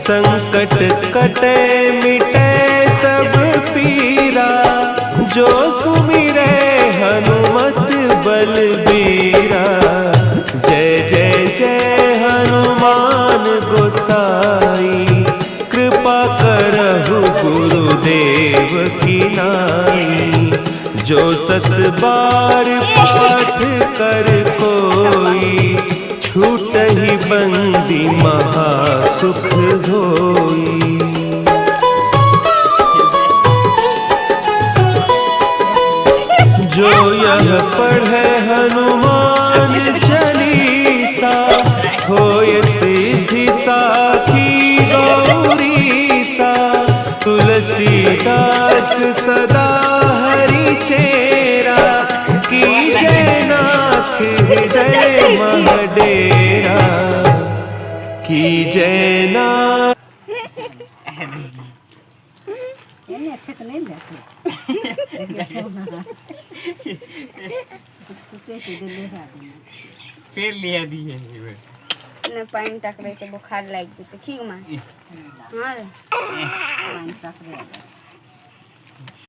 संकट कटे मिटे सब पीरा, जो सुमिरे हनुमत बलबीरा। जय जय जय हनुमान गोसाई, कृपा करहु गुरुदेव की नाई। जो 7 बार पाठ कर कोई, छूटहि बंदी महासुख होई। जो यह पढ़े हनुमान चालीसा, होय सिद्धि साखी गौरीसा। तुलसीदास सदा हरि चेरा, कीजय नाथ हृदय मह डेरा। कीजय नाथ। अच्छे तो नहीं लगते। फिर लिया दिए ने पानी टक रहे थे, बुखार लग गई तो ठीक मां। हां पानी टक रहे।